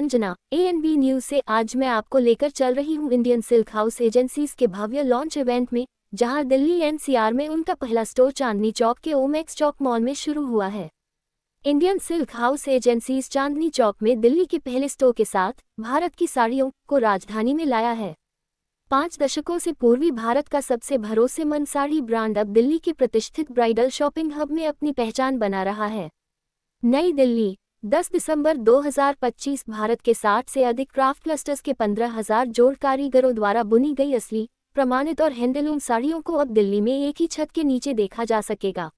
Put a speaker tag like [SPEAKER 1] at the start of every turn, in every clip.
[SPEAKER 1] Anjana, ANB news से। आज मैं आपको लेकर चल रही हूँ इंडियन सिल्क हाउस एजेंसीज के भव्य लॉन्च इवेंट में, जहां दिल्ली NCR में उनका पहला स्टोर चांदनी चौक के ओमेक्स चौक मॉल में शुरू हुआ है। Indian silk house agencies Chandni Chowk में दिल्ली के पहले स्टोर के साथ भारत की साड़ियों को राजधानी में लाया है। 5 दशकों से पूर्वी भारत का सबसे भरोसेमंद साड़ी ब्रांड अब दिल्ली के प्रतिष्ठित ब्राइडल शॉपिंग हब में अपनी पहचान बना रहा है। नई दिल्ली, 10 दिसंबर 2025। भारत के 60 से अधिक क्राफ्ट क्लस्टर्स के 15,000 जोड़ कारीगरों द्वारा बुनी गई असली, प्रमाणित और हैंडलूम साड़ियों को अब दिल्ली में एक ही छत के नीचे देखा जा सकेगा।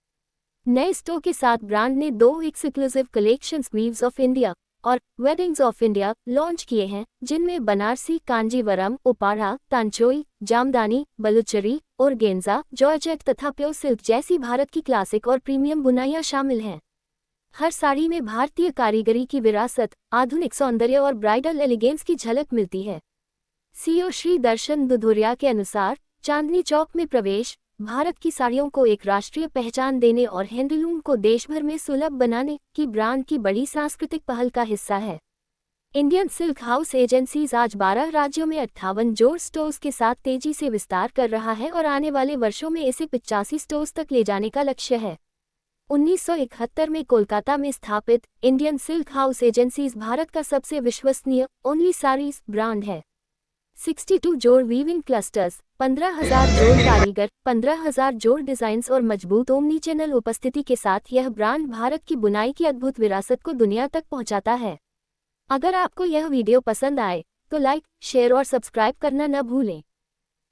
[SPEAKER 1] नए स्टोर के साथ ब्रांड ने 2 exclusive collections weaves of India और वेडिंग्स ऑफ इंडिया लॉन्च किए हैं, जिनमें बनारसी, कांजीवरम, उपाड़ा, तांचोई, जामदानी, बलुचरी, ऑर्गेन्जा, जॉर्जेट तथा प्योर सिल्क जैसी भारत की क्लासिक और प्रीमियम बुनाइयां शामिल हैं। हर साड़ी में भारतीय कारीगरी की विरासत, आधुनिक सौंदर्य और ब्राइडल एलिगेंस की झलक मिलती है। CEO श्री दर्शन दुधुरिया के अनुसार, चांदनी चौक में प्रवेश भारत की साड़ियों को एक राष्ट्रीय पहचान देने और हैंडलूम को देशभर में सुलभ बनाने की ब्रांड की बड़ी सांस्कृतिक पहल का हिस्सा है। इंडियन सिल्क हाउस एजेंसीज आज 12 राज्यों में 58 जोड़ स्टोर्स के साथ तेजी से विस्तार कर रहा है और आने वाले वर्षों में इसे 85 स्टोर्स तक ले जाने का लक्ष्य है। 1971 में कोलकाता में स्थापित Indian silk house agencies Bharat का सबसे विश्वसनीय ओनली साड़ीज ब्रांड है। 62 जोड़ वीविंग क्लस्टर्स, 15,000 जोड़ कारीगर, 15,000 जोड़ डिजाइन्स और मजबूत ओमनी चैनल उपस्थिति के साथ यह ब्रांड भारत की बुनाई की अद्भुत विरासत को दुनिया तक पहुंचाता है। अगर आपको यह वीडियो पसंद आए तो लाइक, शेयर और सब्सक्राइब करना न भूलें।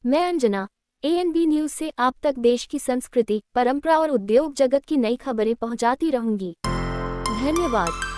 [SPEAKER 1] मैं अंजना, ANB न्यूज से आप तक देश की संस्कृति, परंपरा और उद्योग जगत की नई खबरें पहुंचाती रहूंगी। धन्यवाद।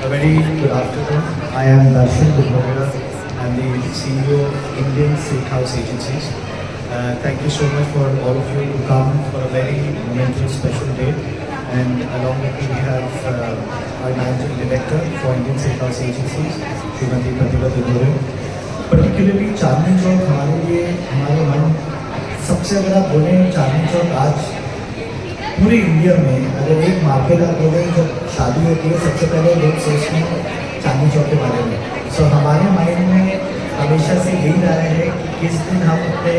[SPEAKER 2] A very good afternoon. I am Darshan Duthuriya. I am the CEO of Indian Silk House Agencies. Thank you so much for all of you to come for a very momentous special day. And along with me we have our Managing Director for Indian Silk House Agencies, Srimati Pratibha Duthuriya. Particularly Chandni Chowk हमारे लिए हमारे मन सबसे अगर आप बोले चांदनी चौक आज पूरे इंडिया में अगर एक मार्केट आप बोले जब शादी होती है सबसे पहले लोग सोचते हैं चांदनी चौक के बारे में। सो हमारे माइंड में हमेशा से यही रहा है कि किस दिन हम अपने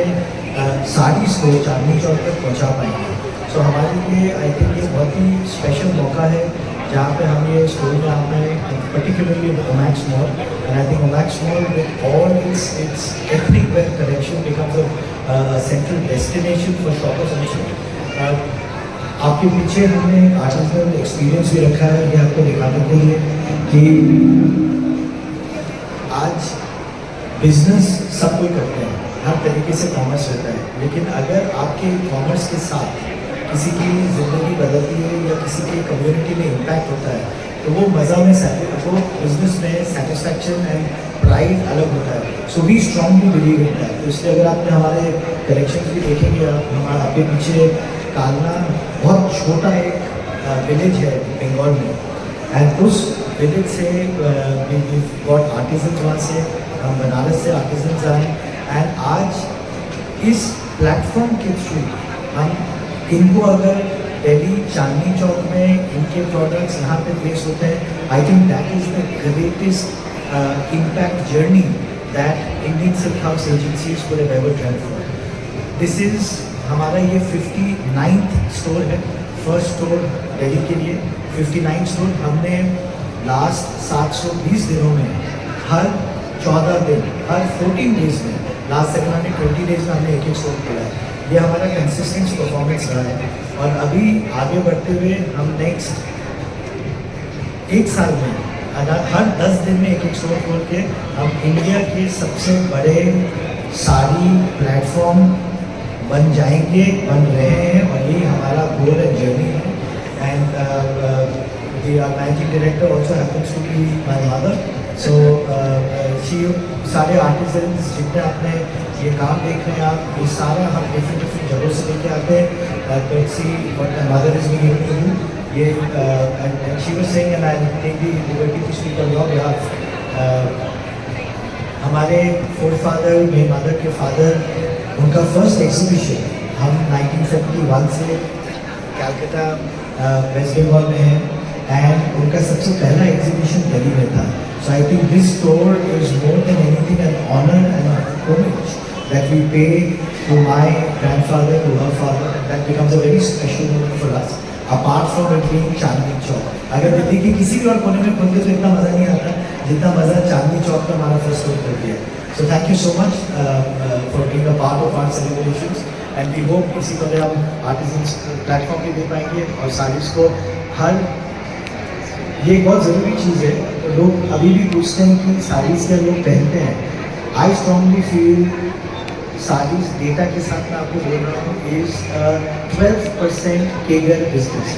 [SPEAKER 2] साड़ीज़ को चांदनी चौक तक पहुंचा पाएंगे। सो हमारे लिए आई थिंक ये बहुत ही स्पेशल मौका है जहाँ पे हम ये स्टोर में हम particularly Omax Mall, and I think Omax Mall with all its ethnic wear collection becomes a central destination for shoppers also. आपके पीछे हमने आर्टिफिशियल एक्सपीरियंस भी रखा है, ये आपको दिखाने के लिए कि आज बिजनेस सब कोई करते हैं, हर तरीके से कॉमर्स रहता है, लेकिन अगर आपके कॉमर्स के साथ किसी की ज़िंदगी बदलती है या किसी की कम्युनिटी में इम्पैक्ट होता है तो वो मज़ा में वो बिजनेस में सेटिस्फैक्शन एंड प्राइड अलग होता है। So we strongly believe in that. तो इसलिए अगर आपने हमारे कलेक्शन भी देखेंगे, हमारा आपके पीछे कालना बहुत छोटा एक विलेज है बंगाल में, एंड उस विलेज से गॉट आर्टिजन, वहाँ से हम बनारस से आर्टिजन आए, एंड आज इस प्लेटफॉर्म के थ्रू हम इनको अगर दिल्ली चांदनी चौक में इनके प्रोडक्ट्स यहाँ पे प्लेस होते हैं, I think that is the greatest impact journey that Indian silk house agencies could have ever travelled for. This is हमारा ये 59th स्टोर है, फर्स्ट स्टोर दिल्ली के लिए 59 स्टोर। हमने लास्ट 720 दिनों में हर 14 दिन, हर 14 डेज में, लास्ट तक हमने 20 डेज में हमने एक स्टोर खोला है। ये हमारा कंसिस्टेंट परफॉर्मेंस रहा है, और अभी आगे बढ़ते हुए हम नेक्स्ट एक साल में हर 10 दिन में एक स्टोर खोल के हम इंडिया के सबसे बड़े साड़ी प्लेटफॉर्म बन जाएंगे, बन रहे हैं, और ये हमारा गोल एंड जर्नी है। And the managing director also happens to be my mother, so सारे आर्टिजन्स जितने आपने ये काम देख रहे हैं आप, ये सारा हम डिफरेंट जगहों से लेके आते हैं। See what my mother is being able to do, ये and she was saying and I take the liberty to speak on your behalf. हमारे फोरफादर, मेरे मदर के फादर, उनका फर्स्ट एग्जीबिशन हम 1971 से कलकत्ता वेस्ट बंगाल में है, एंड उनका सबसे पहला एग्जीबिशन दिल्ली में था। So I think this store is more than anything an honor and a homage that we pay to my grandfather, to her father. That becomes a very special moment for us. Apart from it being Chandni Chowk, अगर दिल्ली के किसी भी और कोने में खोलते तो इतना मज़ा नहीं आता जितना मज़ा चांदनी चौक में हमारा फर्स्ट स्टोर कर दिया। So thank you so much for being a part of our celebrations, and we hope इसी तरह हम आर्टिजन्स प्लेटफॉर्म पे दे पाएंगे, और साड़ीज़ को हर, ये एक बहुत ज़रूरी चीज़ है। लोग अभी भी पूछते हैं कि साड़ीज़ क्या लोग पहनते हैं। I strongly feel saris, data के साथ मैं आपको बोल रहा हूँ, इज़ 12% केगर बिजनेस।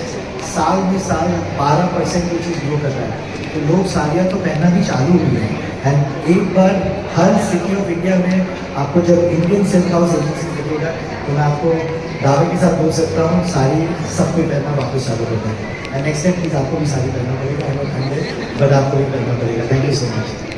[SPEAKER 2] साल में साल 12% ये चीज़ ग्रो कर रहा है, तो लोग साड़ियाँ तो पहनना भी चालू हुई हैं। एंड एक बार हर सिटी ऑफ इंडिया में आपको जब इंडियन सिल्क हाउस एजेंसी दिखेगा, तो मैं आपको दावे के साथ बोल सकता हूँ साड़ी सब कोई पहनना वापस चालू करता है। एंड नेक्स्ट टाइम प्लीज़ आपको भी साड़ी पहनना पड़ेगा, बट आपको भी पहनना पड़ेगा। Thank you so much.